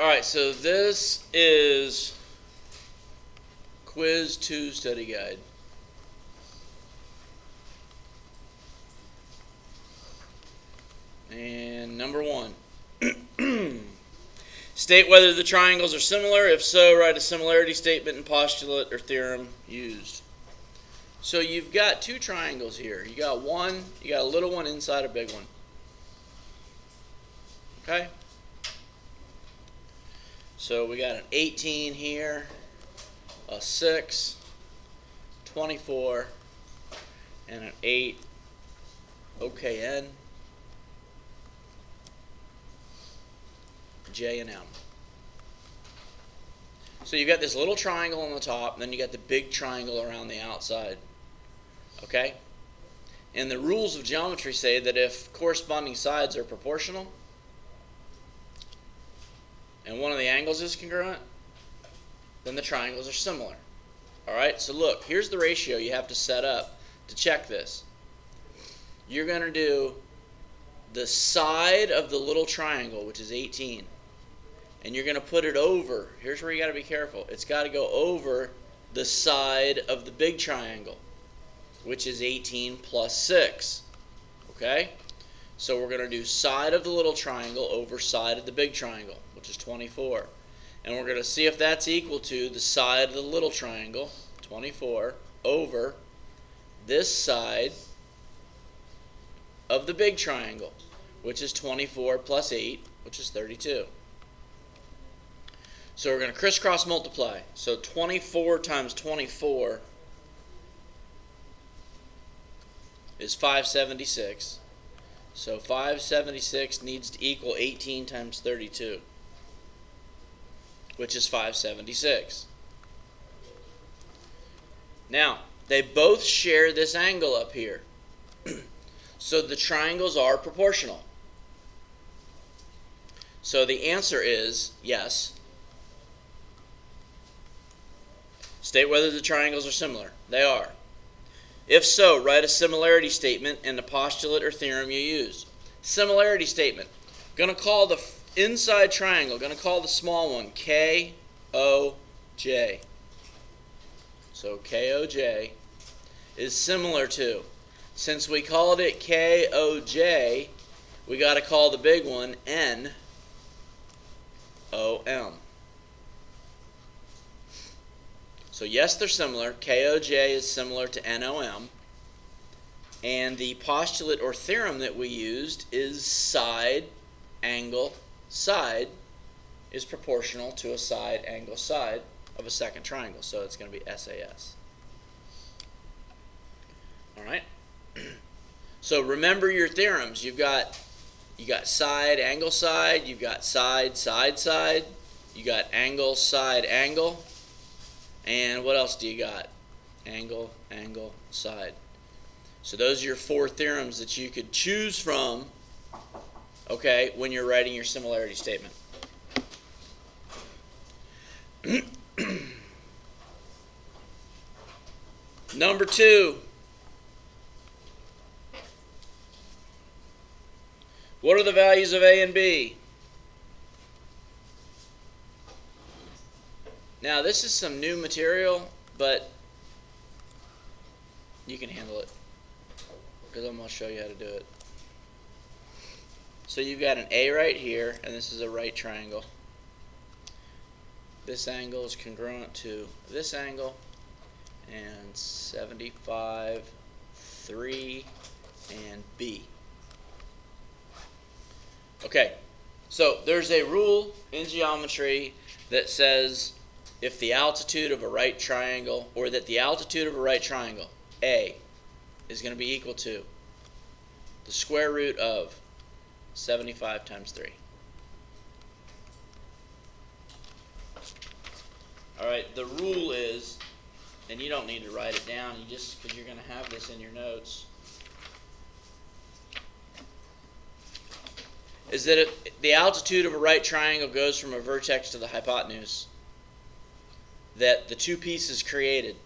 Alright, so this is Quiz 2 Study Guide. And number 1. State whether the triangles are similar. If so, write a similarity statement and postulate or theorem used. So you've got two triangles here. You got one, you got a little one inside a big one. Okay? So we got an 18 here, a 6, 24, and an 8, OKN, J and M. So you've got this little triangle on the top, and then you got the big triangle around the outside. Okay? And the rules of geometry say that if corresponding sides are proportional, and one of the angles is congruent, then the triangles are similar. Alright, so look, here's the ratio you have to set up to check this. You're going to do the side of the little triangle, which is 18, and you're going to put it over. Here's where you got to be careful. It's got to go over the side of the big triangle, which is 18 plus 6. Okay? So we're going to do side of the little triangle over side of the big triangle, which is 24. And we're going to see if that's equal to the side of the little triangle, 24, over this side of the big triangle, which is 24 plus 8, which is 32. So we're going to crisscross multiply. So 24 times 24 is 576. So 576 needs to equal 18 times 32, which is 576. Now, they both share this angle up here. So the triangles are proportional. So the answer is yes. State whether the triangles are similar. They are. If so, write a similarity statement and the postulate or theorem you use. Similarity statement. Going to call the inside triangle, going to call the small one KOJ. So KOJ is similar to. Since we called it KOJ, we got to call the big one NOM. So yes, they're similar. KOJ is similar to NOM. And the postulate or theorem that we used is side, angle, side is proportional to a side, angle, side of a second triangle. So it's going to be SAS. All right. So remember your theorems. You got side, angle, side. You've got side, side, side. You got angle, side, angle. And what else do you got? Angle, angle, side. So those are your four theorems that you could choose from, okay, when you're writing your similarity statement. Number 2. What are the values of A and B? Now, this is some new material, but you can handle it because I'm going to show you how to do it. So you've got an A right here, and this is a right triangle. This angle is congruent to this angle, and 75, 3, and B. Okay, so there's a rule in geometry that says if the altitude of a right triangle, or that the altitude of a right triangle, A, is going to be equal to the square root of 75 times 3. Alright, the rule is, and you don't need to write it down, you just, because you're going to have this in your notes, is that if the altitude of a right triangle goes from a vertex to the hypotenuse, that the two pieces created,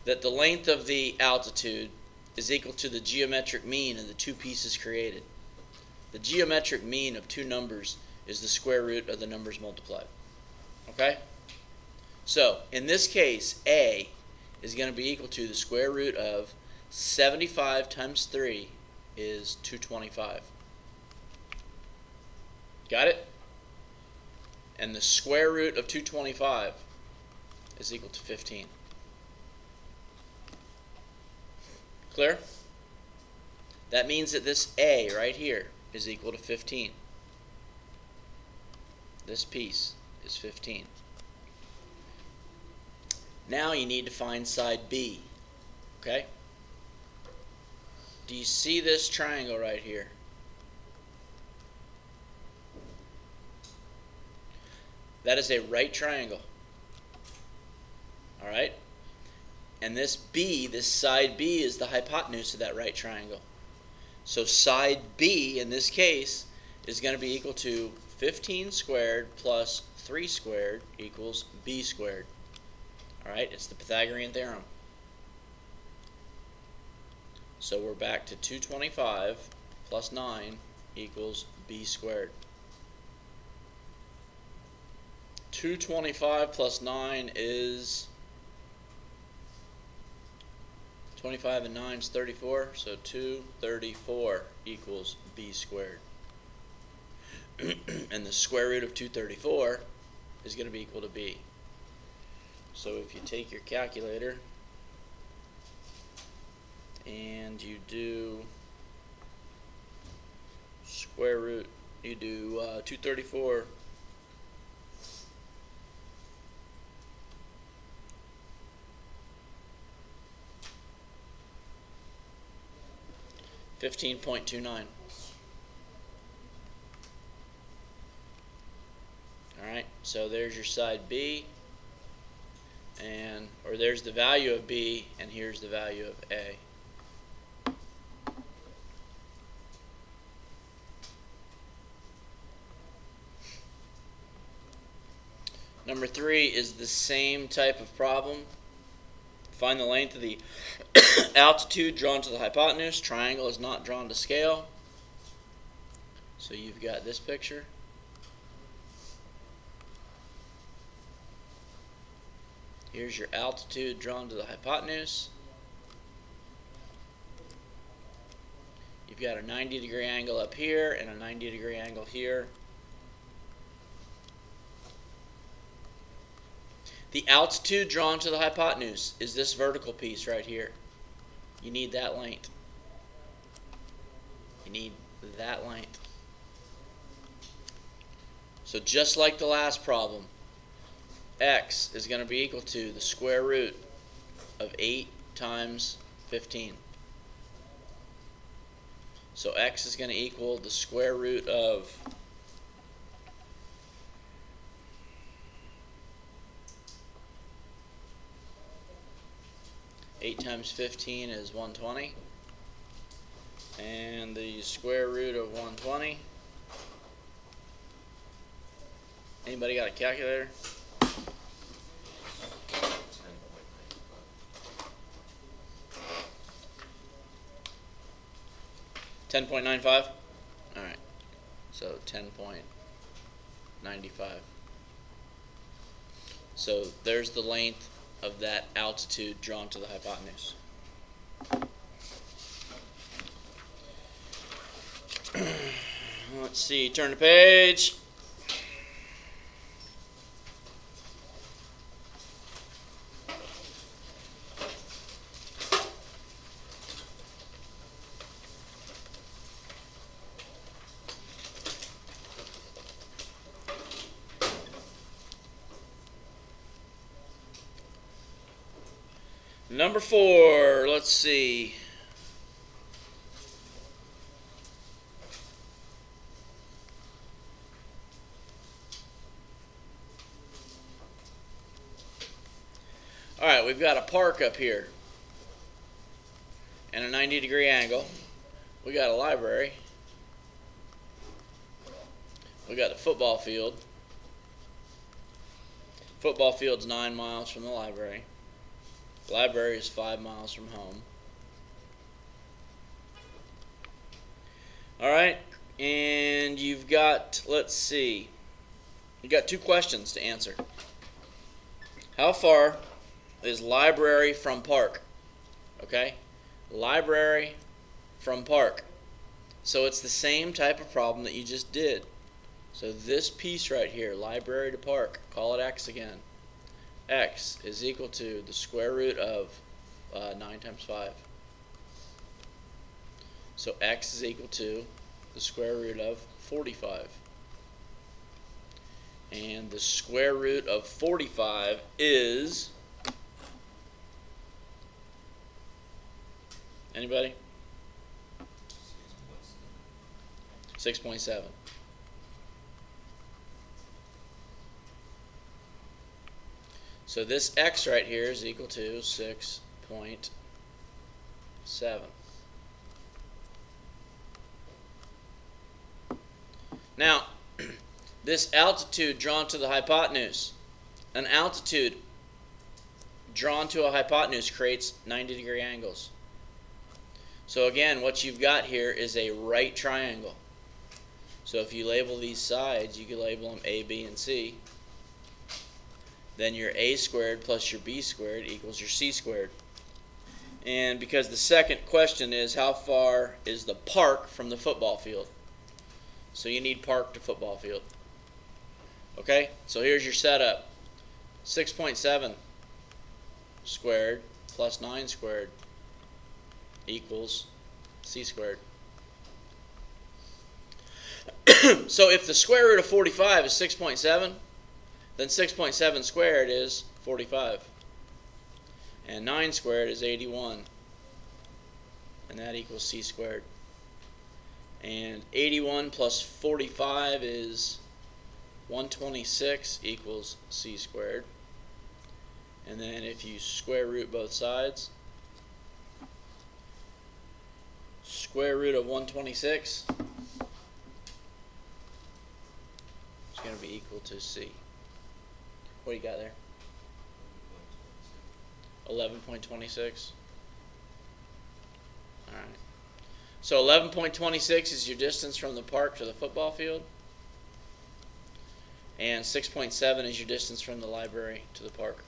that the length of the altitude is equal to the geometric mean of the two pieces created. The geometric mean of two numbers is the square root of the numbers multiplied. Okay? So, in this case, A is going to be equal to the square root of 75 times 3 is 225. Got it? And the square root of 225 is equal to 15. Clear? That means that this A right here is equal to 15. This piece is 15. Now you need to find side B. Okay? Do you see this triangle right here? That is a right triangle. Alright? And this B, this side B, is the hypotenuse of that right triangle. So side B, in this case, is going to be equal to 15 squared plus 3 squared equals B squared. Alright, it's the Pythagorean theorem. So we're back to 225 plus 9 equals B squared. 225 plus 9 is 25 and 9 is 34, so 234 equals B squared. And the square root of 234 is going to be equal to B. So if you take your calculator and you do square root, you do 234 15.29. Alright, so there's your side B, and or there's the value of B, and here's the value of A. Number 3 is the same type of problem. Find the length of the altitude drawn to the hypotenuse. Triangle is not drawn to scale. So you've got this picture. Here's your altitude drawn to the hypotenuse. You've got a 90-degree angle up here and a 90-degree angle here. The altitude drawn to the hypotenuse is this vertical piece right here. You need that length. You need that length. So just like the last problem, x is going to be equal to the square root of 8 times 15. So x is going to equal the square root of 8 times 15 is 120, and the square root of 120. Anybody got a calculator? 10.95? Alright, so 10.95. So there's the length of that altitude drawn to the hypotenuse. Let's see, turn the page. Number 4, let's see. Alright, we've got a park up here and a 90-degree angle. We got a library. We got the football field. Football field's 9 miles from the library. The library is 5 miles from home. Alright, and you've you've got, let's see, you've got two questions to answer. How far is library from park? Okay? Library from park. So it's the same type of problem that you just did. So this piece right here, library to park, call it x again. X is equal to the square root of 9 times 5. So x is equal to the square root of 45. And the square root of 45 is, anybody? 6.7. So this x right here is equal to 6.7. Now, this altitude drawn to the hypotenuse, an altitude drawn to a hypotenuse creates 90-degree angles. So again, what you've got here is a right triangle. So if you label these sides, you can label them A, B, and C. Then your A squared plus your B squared equals your C squared. And because the second question is how far is the park from the football field? So you need park to football field. Okay, so here's your setup. 6.7 squared plus 9 squared equals C squared. So if the square root of 45 is 6.7, then 6.7 squared is 45. And 9 squared is 81. And that equals C squared. And 81 plus 45 is 126 equals C squared. And then if you square root both sides, square root of 126 is going to be equal to C. What do you got there? 11.26. Alright. So 11.26 is your distance from the park to the football field. And 6.7 is your distance from the library to the park.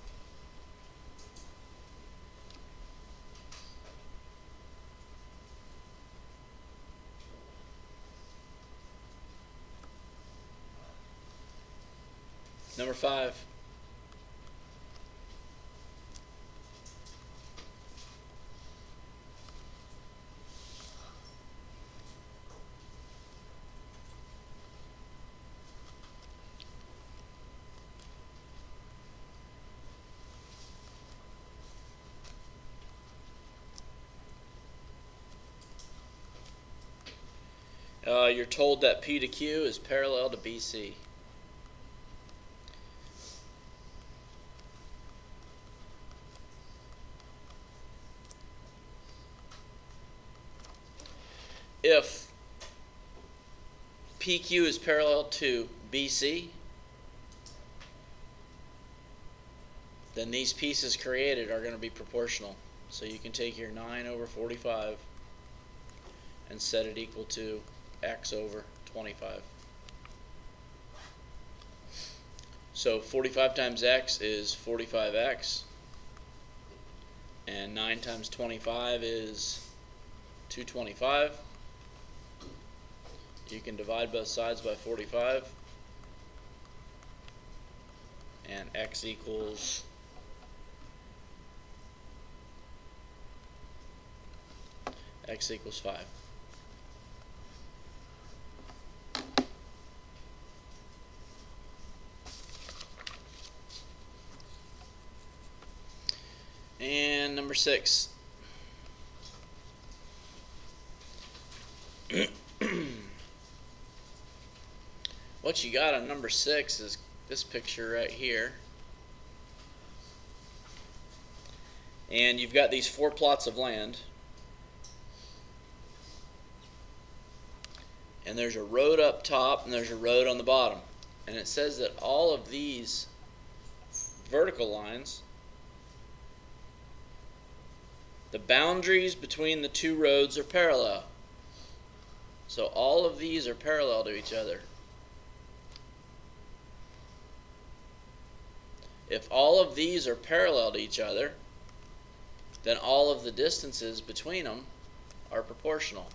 Number 5. You're told that P to Q is parallel to BC. If PQ is parallel to BC, then these pieces created are going to be proportional. So you can take your 9 over 45 and set it equal to x over 25. So 45 times x is 45x, and 9 times 25 is 225. You can divide both sides by 45, and x equals x equals 5. And number 6. What you got on number 6 is this picture right here. And you've got these 4 plots of land. And there's a road up top and there's a road on the bottom. And it says that all of these vertical lines, the boundaries between the two roads are parallel. So all of these are parallel to each other. If all of these are parallel to each other, then all of the distances between them are proportional.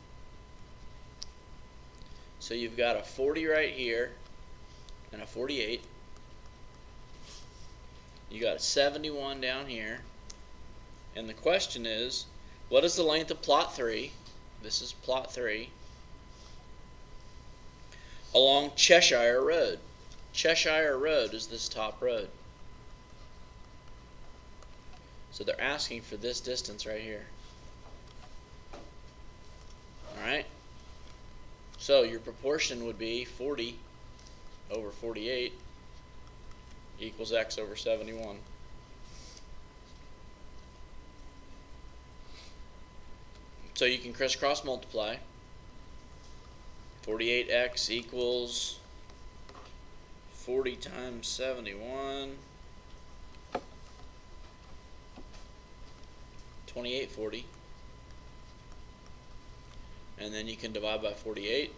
So you've got a 40 right here and a 48. You got a 71 down here. And the question is, what is the length of plot 3? This is plot 3. Along Cheshire Road. Cheshire Road is this top road. So they're asking for this distance right here. Alright? So your proportion would be 40 over 48 equals x over 71. So you can crisscross multiply. 48x equals 40 times 71. 2840. And then you can divide by 48.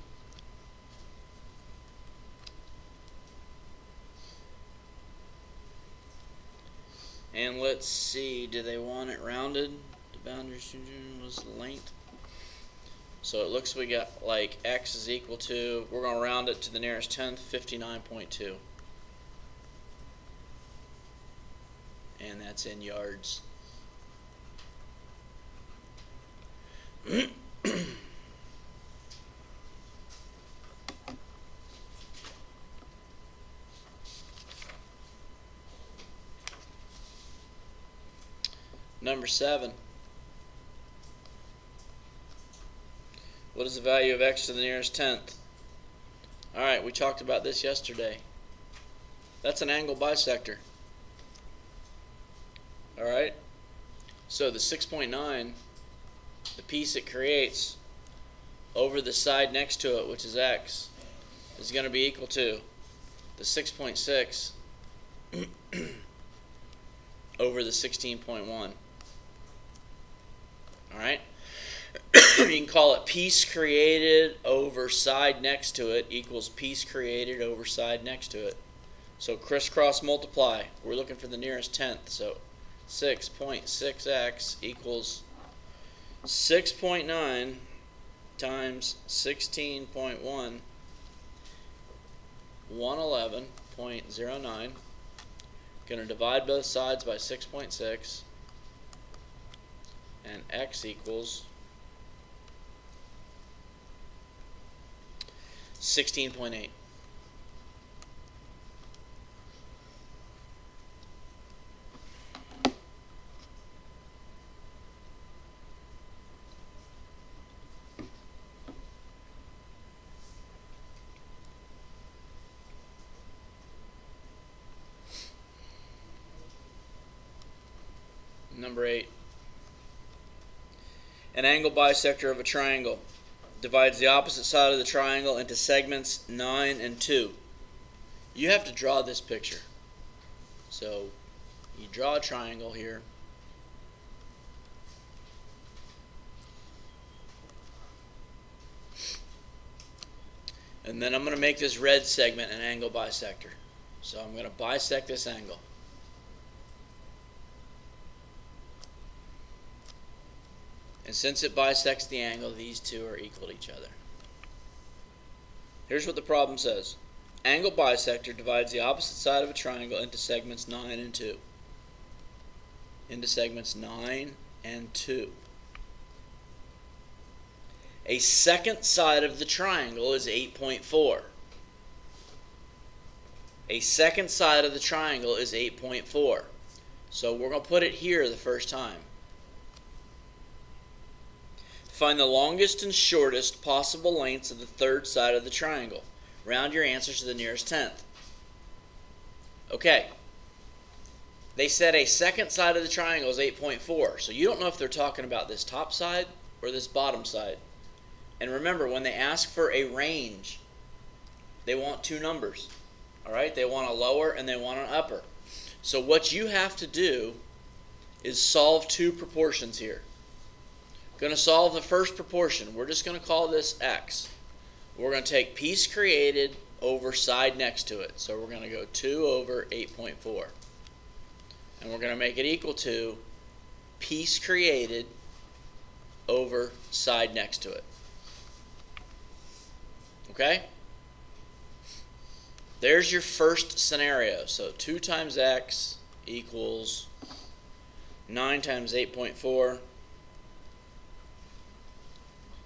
And let's see, do they want it rounded? The boundary was the length. So it looks we got like x is equal to, we're going to round it to the nearest tenth, 59.2. And that's in yards. Number 7. What is the value of x to the nearest tenth? Alright, we talked about this yesterday. That's an angle bisector. Alright? So the 6.9, the piece it creates over the side next to it, which is x, is going to be equal to the 6.6 over the 16.1. Alright? You can call it piece created over side next to it equals piece created over side next to it. So crisscross multiply. We're looking for the nearest tenth. So 6.6x equals 6.9 times 16.1, 111.09. Going to divide both sides by 6.6, and x equals 16.8. Number 8. An angle bisector of a triangle divides the opposite side of the triangle into segments 9 and 2. You have to draw this picture. So you draw a triangle here. And then I'm going to make this red segment an angle bisector. So I'm going to bisect this angle. And since it bisects the angle, these two are equal to each other. Here's what the problem says. Angle bisector divides the opposite side of a triangle into segments 9 and 2. Into segments 9 and 2. A second side of the triangle is 8.4. A second side of the triangle is 8.4. So we're going to put it here the first time. Find the longest and shortest possible lengths of the third side of the triangle. Round your answers to the nearest tenth. Okay. They said a second side of the triangle is 8.4. So you don't know if they're talking about this top side or this bottom side. And remember, when they ask for a range, they want two numbers. Alright? They want a lower and they want an upper. So what you have to do is solve two proportions here. Going to solve the first proportion. We're just going to call this x. we're going to take piece created over side next to it. So we're going to go 2 over 8.4. And we're going to make it equal to piece created over side next to it. Okay? There's your first scenario. So 2 times x equals 9 times 8.4,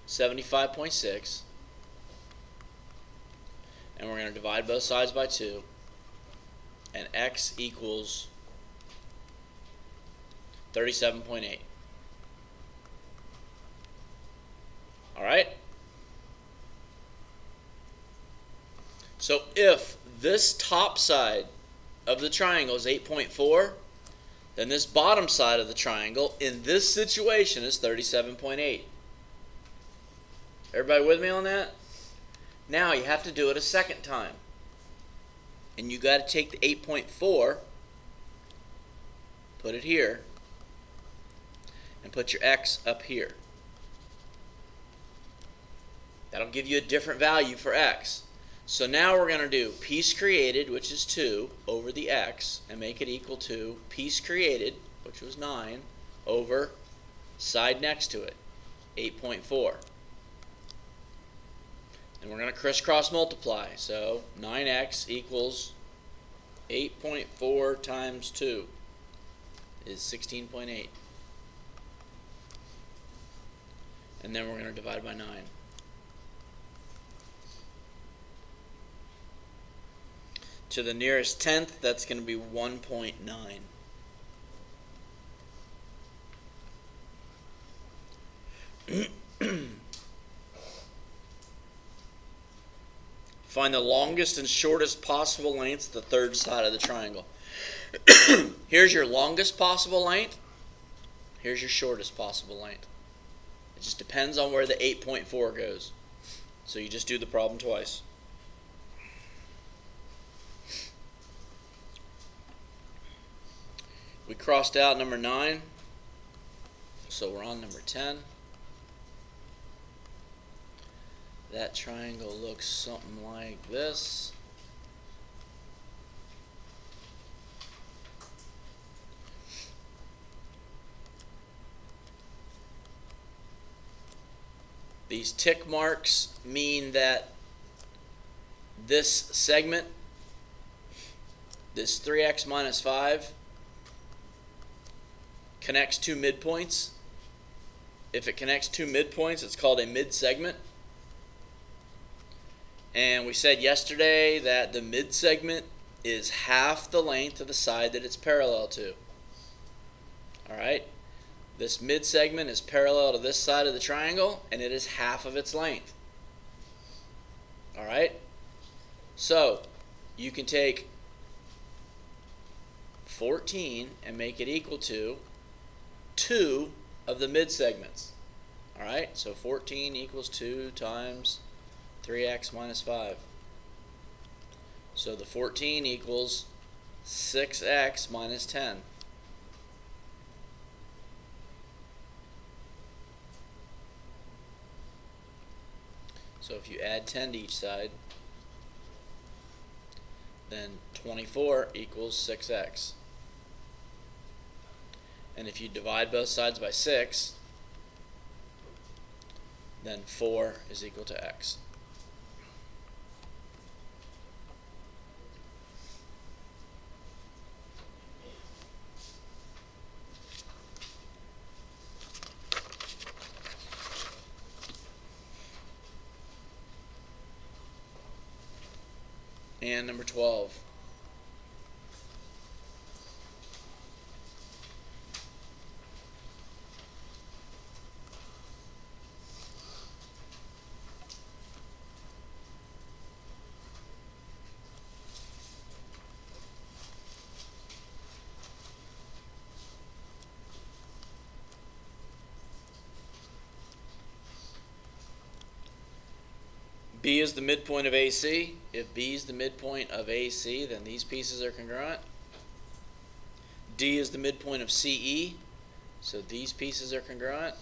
75.6. And we're going to divide both sides by 2. And x equals 37.8. Alright? So if this top side of the triangle is 8.4, then this bottom side of the triangle in this situation is 37.8. Everybody with me on that? Now you have to do it a second time. And you got to take the 8.4, put it here, and put your x up here. That'll give you a different value for x. So now we're going to do piece created, which is 2, over the x, and make it equal to piece created, which was 9, over side next to it, 8.4. And we're going to crisscross multiply. So 9x equals 8.4 times 2 is 16.8. And then we're going to divide by 9. To the nearest tenth, that's going to be 1.9. Find the longest and shortest possible lengths, the third side of the triangle. Here's your longest possible length. Here's your shortest possible length. It just depends on where the 8.4 goes. So you just do the problem twice. We crossed out number 9, so we're on number 10. That triangle looks something like this. These tick marks mean that this segment, this 3x minus 5, connects 2 midpoints. If it connects 2 midpoints, it's called a mid-segment. And we said yesterday that the mid-segment is half the length of the side that it's parallel to. Alright? This mid-segment is parallel to this side of the triangle, and it is half of its length. Alright? So, you can take 14 and make it equal to 2 of the mid-segments. Alright? So 14 equals 2 times 3x minus 5. So the 14 equals 6x minus 10. So if you add 10 to each side, then 24 equals 6x. And if you divide both sides by 6, then 4 is equal to x. And number 12. B is the midpoint of AC. If B is the midpoint of AC, then these pieces are congruent. D is the midpoint of CE, so these pieces are congruent.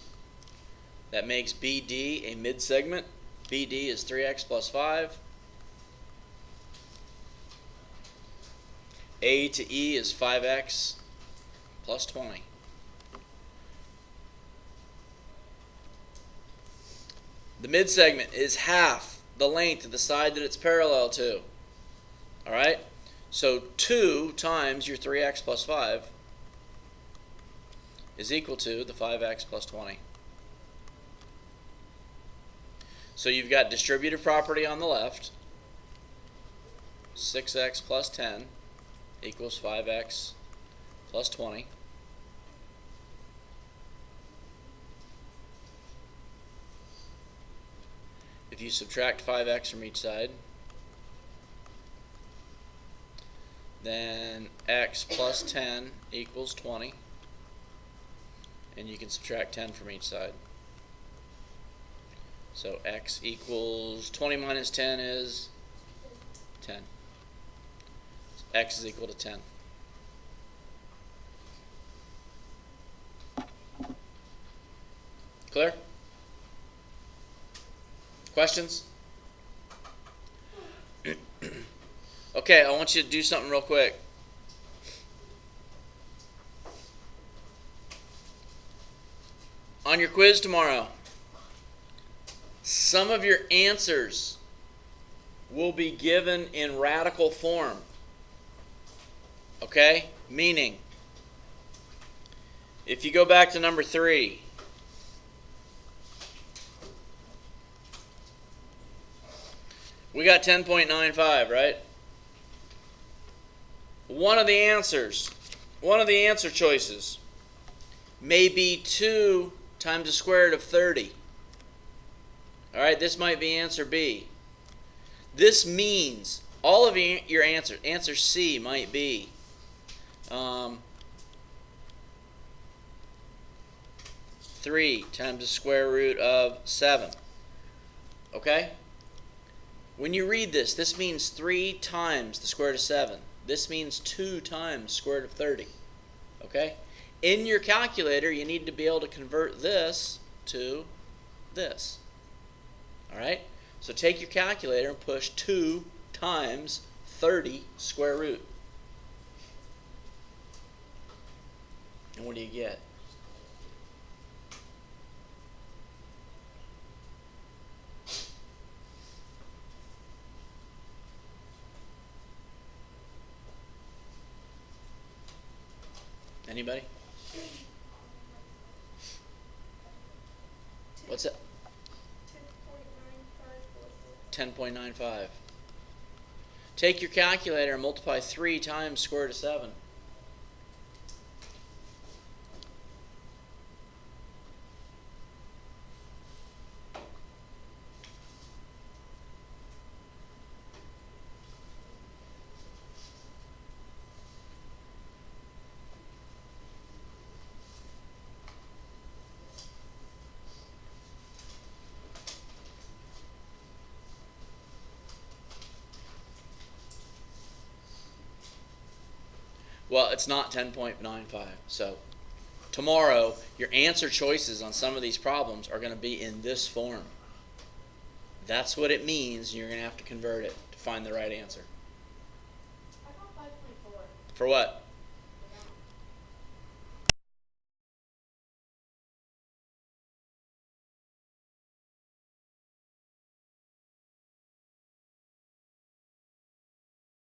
That makes BD a mid-segment. BD is 3x plus 5. A to E is 5x plus 20. The midsegment is half the length of the side that it's parallel to. Alright? So 2 times your 3x plus 5 is equal to the 5x plus 20. So you've got distributive property on the left. 6x plus 10 equals 5x plus 20. If you subtract 5x from each side, then x plus 10 equals 20. And you can subtract 10 from each side. So x equals 20 minus 10 is 10. So x is equal to 10. Clear? Questions? Okay, I want you to do something real quick. On your quiz tomorrow, some of your answers will be given in radical form. Okay? Meaning, if you go back to number 3, we got 10.95, right? One of the answer choices may be 2 times the square root of 30. All right, this might be answer B. This means all of your answers, answer C might be 3 times the square root of 7. Okay? When you read this, this means 3 times the square root of 7. This means 2 times the square root of 30. Okay? In your calculator, you need to be able to convert this to this. All right? So take your calculator and push 2 times 30 square root. And what do you get? Anybody? What's that? 10.95. Take your calculator and multiply 3 times square root of 7. Well, it's not 10.95. So tomorrow, your answer choices on some of these problems are going to be in this form. That's what it means. You're going to have to convert it to find the right answer. I got 5.4. For what?